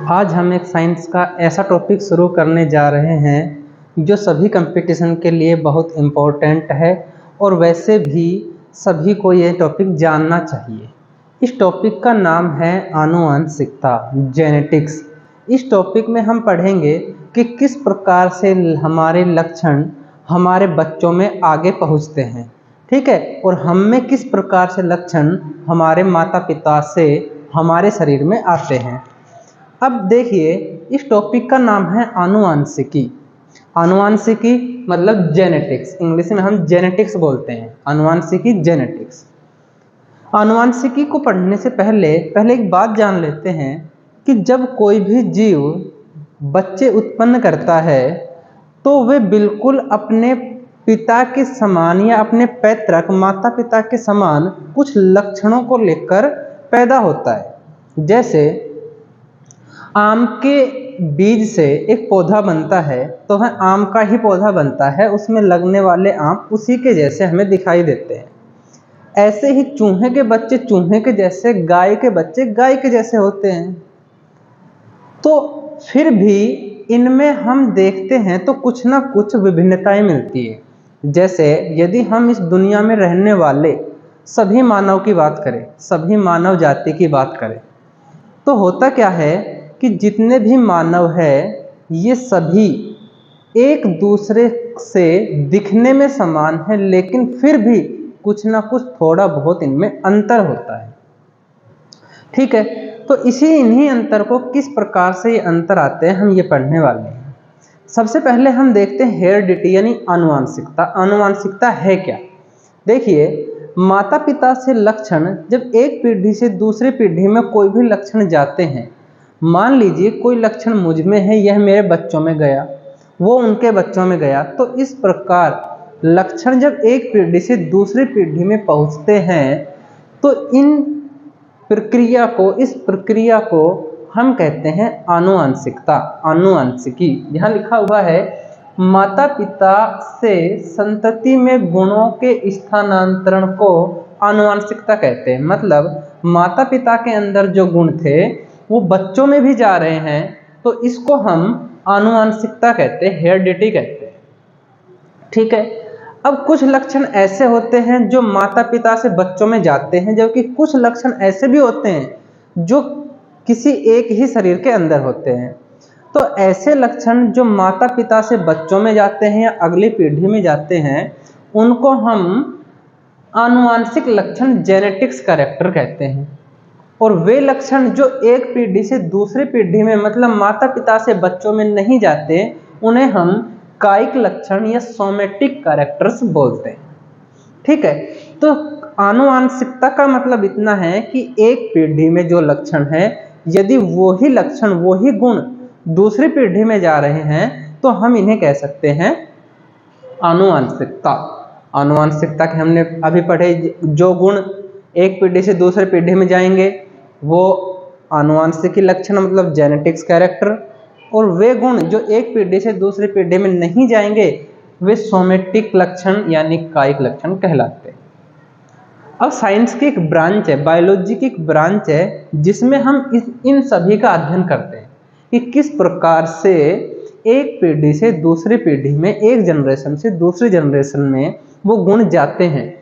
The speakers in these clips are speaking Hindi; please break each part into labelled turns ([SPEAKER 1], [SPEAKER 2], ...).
[SPEAKER 1] आज हम एक साइंस का ऐसा टॉपिक शुरू करने जा रहे हैं जो सभी कंपटीशन के लिए बहुत इम्पोर्टेंट है और वैसे भी सभी को ये टॉपिक जानना चाहिए। इस टॉपिक का नाम है आनुवंशिकता, जेनेटिक्स। इस टॉपिक में हम पढ़ेंगे कि किस प्रकार से हमारे लक्षण हमारे बच्चों में आगे पहुंचते हैं, ठीक है, और हम में किस प्रकार से लक्षण हमारे माता पिता से हमारे शरीर में आते हैं। अब देखिए, इस टॉपिक का नाम है आनुवंशिकी। आनुवंशिकी मतलब जेनेटिक्स, इंग्लिश में हम जेनेटिक्स बोलते हैं। आनुवंशिकी, जेनेटिक्स। आनुवंशिकी को पढ़ने से पहले एक बात जान लेते हैं कि जब कोई भी जीव बच्चे उत्पन्न करता है तो वे बिल्कुल अपने पिता के समान या अपने पैतृक माता पिता के समान कुछ लक्षणों को लेकर पैदा होता है। जैसे आम के बीज से एक पौधा बनता है तो वह आम का ही पौधा बनता है, उसमें लगने वाले आम उसी के जैसे हमें दिखाई देते हैं। ऐसे ही चूहे के बच्चे चूहे के जैसे, गाय के बच्चे गाय के जैसे होते हैं। तो फिर भी इनमें हम देखते हैं तो कुछ ना कुछ विभिन्नताएं मिलती है। जैसे यदि हम इस दुनिया में रहने वाले सभी मानव की बात करें, सभी मानव जाति की बात करें, तो होता क्या है कि जितने भी मानव है ये सभी एक दूसरे से दिखने में समान है, लेकिन फिर भी कुछ ना कुछ थोड़ा बहुत इनमें अंतर होता है, ठीक है। तो इन्हीं अंतर को किस प्रकार से ये अंतर आते हैं हम ये पढ़ने वाले हैं। सबसे पहले हम देखते हैं हेरिडिटी यानी आनुवंशिकता। आनुवंशिकता है क्या? देखिए, माता पिता से लक्षण जब एक पीढ़ी से दूसरी पीढ़ी में कोई भी लक्षण जाते हैं, मान लीजिए कोई लक्षण मुझ में है, यह मेरे बच्चों में गया, वो उनके बच्चों में गया, तो इस प्रकार लक्षण जब एक पीढ़ी से दूसरी पीढ़ी में पहुंचते हैं तो इस प्रक्रिया को हम कहते हैं आनुवंशिकता, आनुवंशिकी। यहाँ लिखा हुआ है माता पिता से संतति में गुणों के स्थानांतरण को आनुवंशिकता कहते हैं। मतलब माता पिता के अंदर जो गुण थे वो बच्चों में भी जा रहे हैं, तो इसको हम आनुवंशिकता कहते हैं, हेरिडिटी कहते हैं, ठीक है। अब कुछ लक्षण ऐसे होते हैं जो माता पिता से बच्चों में जाते हैं, जबकि कुछ लक्षण ऐसे भी होते हैं जो किसी एक ही शरीर के अंदर होते हैं। तो ऐसे लक्षण जो माता पिता से बच्चों में जाते हैं या अगली पीढ़ी में जाते हैं, उनको हम आनुवंशिक लक्षण, जेनेटिक्स कैरेक्टर कहते हैं। और वे लक्षण जो एक पीढ़ी से दूसरी पीढ़ी में मतलब माता पिता से बच्चों में नहीं जाते, उन्हें हम कायिक लक्षण या सोमेटिक कैरेक्टर्स बोलते हैं, ठीक है। तो आनुवंशिकता का मतलब इतना है कि एक पीढ़ी में जो लक्षण है, यदि वही लक्षण वही गुण दूसरी पीढ़ी में जा रहे हैं तो हम इन्हें कह सकते हैं आनुवंशिकता। आनुवंशिकता के हमने अभी पढ़े, जो गुण एक पीढ़ी से दूसरी पीढ़ी में जाएंगे वो आनुवंशिकी लक्षण मतलब जेनेटिक्स कैरेक्टर, और वे गुण जो एक पीढ़ी से दूसरी पीढ़ी में नहीं जाएंगे वे सोमेटिक लक्षण यानी कायिक लक्षण कहलाते हैं। अब साइंस की एक ब्रांच है, बायोलॉजी की एक ब्रांच है, जिसमें हम इन सभी का अध्ययन करते हैं कि किस प्रकार से एक पीढ़ी से दूसरी पीढ़ी में, एक जनरेशन से दूसरी जनरेशन में वो गुण जाते हैं,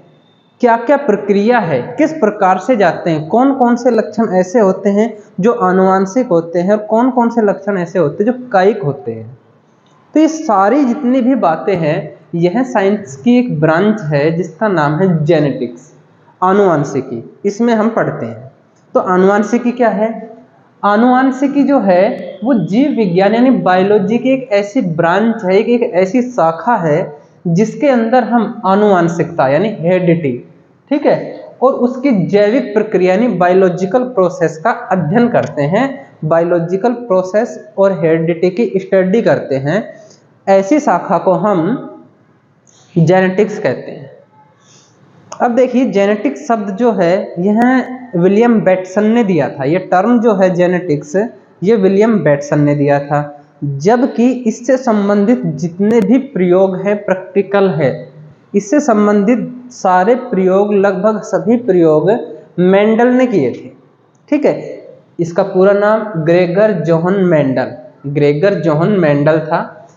[SPEAKER 1] क्या क्या प्रक्रिया है, किस प्रकार से जाते हैं, कौन कौन से लक्षण ऐसे होते हैं जो आनुवंशिक होते हैं और कौन कौन से लक्षण ऐसे होते हैं जो कायिक होते हैं। तो ये सारी जितनी भी बातें हैं, यह साइंस की एक ब्रांच है जिसका नाम है जेनेटिक्स, आनुवंशिकी। इसमें हम पढ़ते हैं। तो आनुवंशिकी क्या है? आनुवंशिकी जो है वो जीव विज्ञान यानी बायोलॉजी की एक ऐसी ब्रांच है, एक ऐसी शाखा है जिसके अंदर हम आनुवंशिकता यानी हेरिडिटी, ठीक है, और उसकी जैविक प्रक्रिया यानी बायोलॉजिकल प्रोसेस का अध्ययन करते हैं। बायोलॉजिकल प्रोसेस और हेरिडिटी की स्टडी करते हैं। ऐसी शाखा को हम जेनेटिक्स कहते हैं। अब देखिए, जेनेटिक्स शब्द जो है यह विलियम बेटसन ने दिया था। यह टर्म जो है जेनेटिक्स, ये विलियम बेटसन ने दिया था, जबकि इससे संबंधित जितने भी प्रयोग है, प्रैक्टिकल है, इससे संबंधित सारे प्रयोग, लगभग सभी प्रयोग मेंडल ने किए थे, ठीक है। इसका पूरा नाम Gregor Johan Mendel, Gregor Johan Mendel था।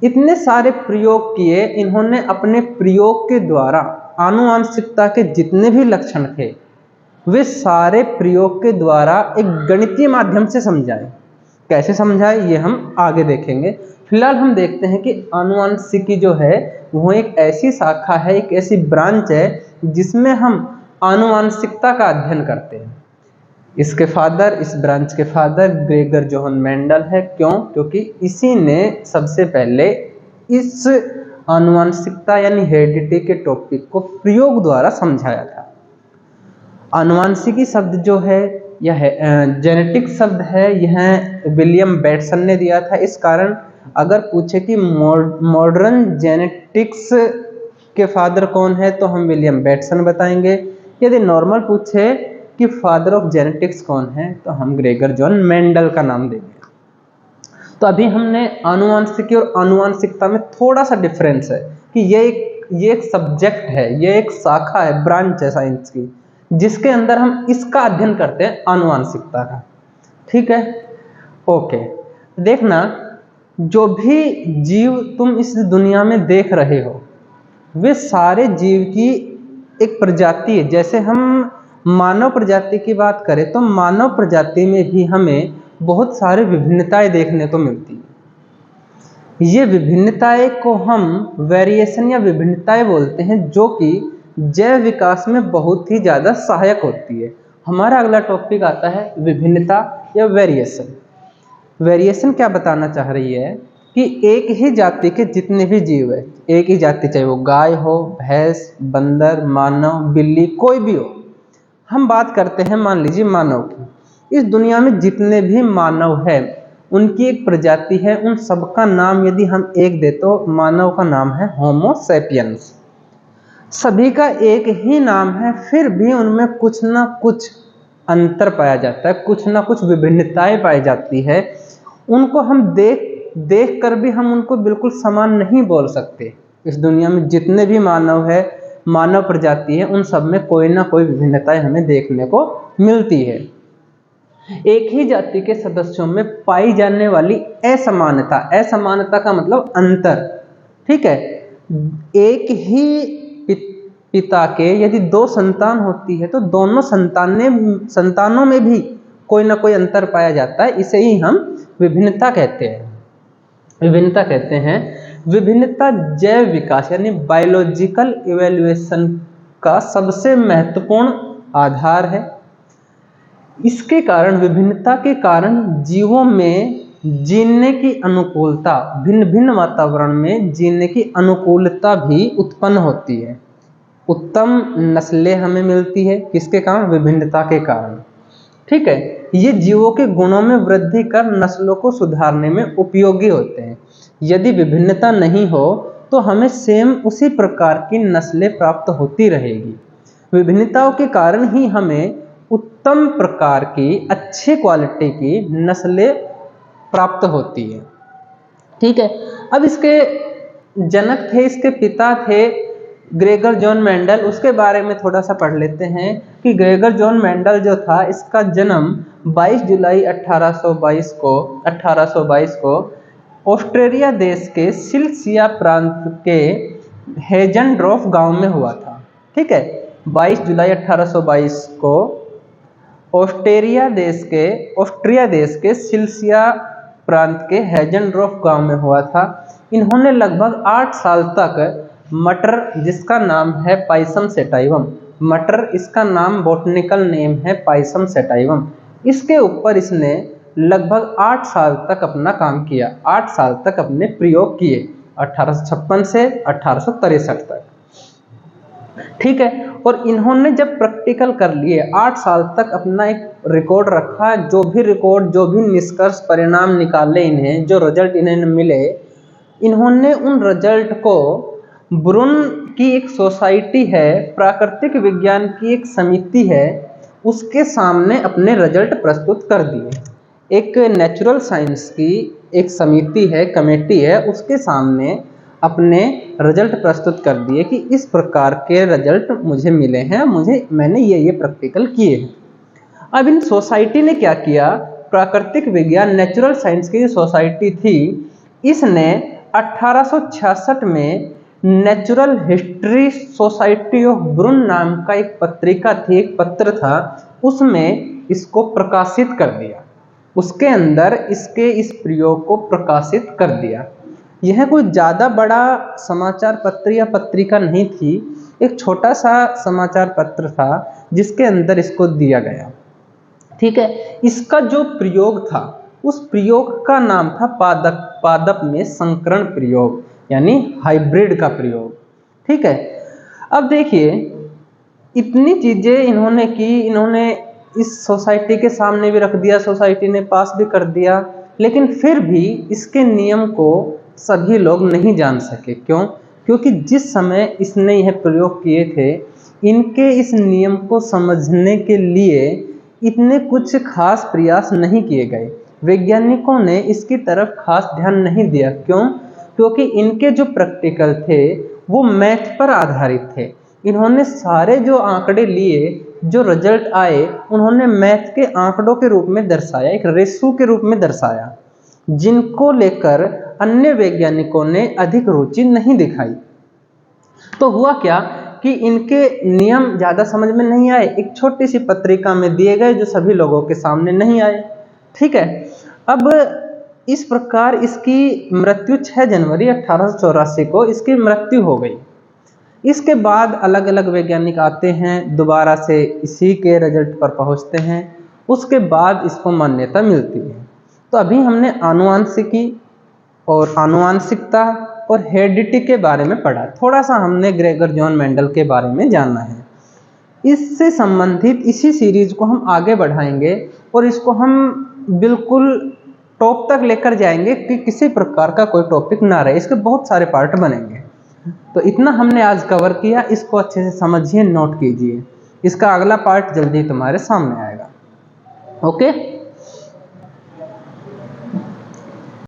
[SPEAKER 1] इतने सारे प्रयोग किए इन्होंने, अपने प्रयोग के द्वारा आनुवांशिकता के जितने भी लक्षण थे वे सारे प्रयोग के द्वारा एक गणितीय माध्यम से समझाए। कैसे समझाए ये हम आगे देखेंगे। फिलहाल हम देखते हैं कि आनुवांशिकी जो है वो एक ऐसी शाखा है, एक ऐसी ब्रांच है जिसमें हम आनुवांशिकता का अध्ययन करते हैं। इसके फादर, इस ब्रांच के फादर ग्रेगर जोहन मेंडल है। क्यों? क्योंकि इसी ने सबसे पहले इस आनुवांशिकता यानी हेरिडिटी के टॉपिक को प्रयोग द्वारा समझाया था। आनुवांशिकी शब्द जो है यह जेनेटिक शब्द है, यह विलियम बेटसन ने दिया था। इस कारण अगर पूछे कि मॉडर्न जेनेटिक्स के फादर कौन है तो हम विलियम बेटसन बताएंगे। यदि नॉर्मल पूछे कि फादर ऑफ जेनेटिक्स कौन है तो हम ग्रेगर जॉन मेंडल का नाम देंगे। तो अभी हमने आनुवांशिकी और आनुवांशिकता में थोड़ा सा डिफरेंस है कि ये एक सब्जेक्ट है, ये एक शाखा है, ब्रांच है साइंस की, जिसके अंदर हम इसका अध्ययन करते हैं, आनुवांशिकता का। ठीक है, ओके। देखना, जो भी जीव तुम इस दुनिया में देख रहे हो वे सारे जीव की एक प्रजाति है। जैसे हम मानव प्रजाति की बात करें तो मानव प्रजाति में भी हमें बहुत सारे विभिन्नताएं देखने को मिलती है। ये विभिन्नताएं को हम वेरिएशन या विभिन्नताएं बोलते हैं, जो कि जैव विकास में बहुत ही ज़्यादा सहायक होती है। हमारा अगला टॉपिक आता है विभिन्नता या वेरिएशन। वेरिएशन क्या बताना चाह रही है कि एक ही जाति के जितने भी जीव है, एक ही जाति, चाहे वो गाय हो, भैंस, बंदर, मानव, बिल्ली, कोई भी हो, हम बात करते हैं मान लीजिए मानव की। इस दुनिया में जितने भी मानव है उनकी एक प्रजाति है, उन सबका नाम यदि हम एक दे तो मानव का नाम है होमो सैपियंस। सभी का एक ही नाम है, फिर भी उनमें कुछ ना कुछ अंतर पाया जाता है, कुछ ना कुछ विभिन्नताएं पाई जाती है। उनको हम देख कर भी हम उनको बिल्कुल समान नहीं बोल सकते। इस दुनिया में जितने भी मानव है, मानव प्रजाति है, उन सब में कोई ना कोई विभिन्नताएं हमें देखने को मिलती है। एक ही जाति के सदस्यों में पाई जाने वाली असमानता, असमानता का मतलब अंतर, ठीक है। एक ही पिता के यदि दो संतान होती है तो दोनों संतानों में भी कोई ना कोई अंतर पाया जाता है। इसे ही हम विभिन्नता कहते हैं। विभिन्नता कहते हैं, विभिन्नता जैव विकास यानी बायोलॉजिकल इवैल्यूएशन का सबसे महत्वपूर्ण आधार है। इसके कारण, विभिन्नता के कारण जीवों में जीने की अनुकूलता, भिन्न भिन्न वातावरण में जीने की अनुकूलता भी उत्पन्न होती है। उत्तम नस्लें हमें मिलती है, किसके कारण? विभिन्नता के कारण। ठीक है, ये जीवों के गुणों में वृद्धि कर नस्लों को सुधारने में उपयोगी होते हैं। यदि विभिन्नता नहीं हो तो हमें सेम उसी प्रकार की नस्लें प्राप्त होती रहेगी। विभिन्नताओं के कारण ही हमें उत्तम प्रकार की, अच्छी क्वालिटी की नस्लें प्राप्त होती है। ठीक है, अब इसके जनक थे, इसके पिता थे ग्रेगर जॉन मेंडल। उसके बारे में थोड़ा सा पढ़ लेते हैं कि ग्रेगर जॉन मेंडल जो था, इसका जन्म 22 जुलाई 1822 को ऑस्ट्रेलिया देश के सिल्सिया प्रांत के हेजनड्रॉफ गांव में हुआ था। ठीक है, 22 जुलाई 1822 को ऑस्ट्रिया देश के सिल्सिया प्रांत के हेजनड्रॉफ गांव में हुआ था। इन्होंने लगभग 8 साल तक मटर, जिसका नाम है पाइसम सेटाइवम, मटर इसका नाम बॉटनिकल नेम है पाइसम सेटाइवम, इसके ऊपर इसने लगभग 8 साल तक अपना काम किया, 8 साल तक अपने प्रयोग किए, 1856 से 1863 तक। ठीक है, और इन्होंने जब प्रैक्टिकल कर लिए, 8 साल तक अपना एक रिकॉर्ड रखा। जो भी रिकॉर्ड, जो भी निष्कर्ष परिणाम निकाले इन्हें, जो रिजल्ट इन्हें मिले, इन्होंने उन रिजल्ट को ब्रुन की एक सोसाइटी है, प्राकृतिक विज्ञान की एक समिति है, उसके सामने अपने रिजल्ट प्रस्तुत कर दिए। एक नेचुरल साइंस की एक समिति है, कमेटी है, उसके सामने अपने रिजल्ट प्रस्तुत कर दिए कि इस प्रकार के रिजल्ट मुझे मिले हैं, मैंने ये प्रैक्टिकल किए हैं। अब इन सोसाइटी ने क्या किया, प्राकृतिक विज्ञान नेचुरल साइंस की जो सोसाइटी थी, इसने 1866 में नेचुरल हिस्ट्री सोसाइटी ऑफ ब्रून नाम का एक पत्रिका थी, एक पत्र था, उसमें इसको प्रकाशित कर दिया। उसके अंदर इसके इस प्रयोग को प्रकाशित कर दिया। यह कोई ज़्यादा बड़ा समाचार पत्र या पत्रिका नहीं थी, एक छोटा सा समाचार पत्र था जिसके अंदर इसको दिया गया। ठीक है, इसका जो प्रयोग था उस प्रयोग का नाम था पादप में संकरण प्रयोग, यानी हाइब्रिड का प्रयोग। ठीक है, अब देखिए इतनी चीजें इन्होंने की, इन्होंने इस सोसाइटी के सामने भी रख दिया, सोसाइटी ने पास भी कर दिया, लेकिन फिर भी इसके नियम को सभी लोग नहीं जान सके। क्यों? क्योंकि जिस समय इसने यह प्रयोग किए थे, इनके इस नियम को समझने के लिए इतने कुछ खास प्रयास नहीं किए गए। वैज्ञानिकों ने इसकी तरफ खास ध्यान नहीं दिया। क्यों? क्योंकि इनके जो प्रैक्टिकल थे वो मैथ पर आधारित थे। इन्होंने सारे जो आंकड़े लिए, जो रिजल्ट आए, उन्होंने मैथ के आंकड़ों के रूप में दर्शाया, एक रेशो के रूप में दर्शाया, जिनको लेकर अन्य वैज्ञानिकों ने अधिक रुचि नहीं दिखाई। तो हुआ क्या कि इनके नियम ज़्यादा समझ में नहीं आए, एक छोटी सी पत्रिका में दिए गए जो सभी लोगों के सामने नहीं आए। ठीक है, अब इस प्रकार इसकी मृत्यु 6 जनवरी 1884 को इसकी मृत्यु हो गई। इसके बाद अलग अलग वैज्ञानिक आते हैं, दोबारा से इसी के रिजल्ट पर पहुंचते हैं, उसके बाद इसको मान्यता मिलती है। तो अभी हमने आनुवांशिकी और आनुवांशिकता और हेरिडिटी के बारे में पढ़ा, थोड़ा सा हमने ग्रेगर जॉन मेंडल के बारे में जानना है। इससे संबंधित इसी सीरीज को हम आगे बढ़ाएंगे और इसको हम बिल्कुल टॉप तक लेकर जाएंगे कि किसी प्रकार का कोई टॉपिक ना रहे, इसके बहुत सारे पार्ट बनेंगे। तो इतना हमने आज कवर किया, इसको अच्छे से समझिए, नोट कीजिए। इसका अगला पार्ट जल्दी तुम्हारे सामने आएगा। ओके।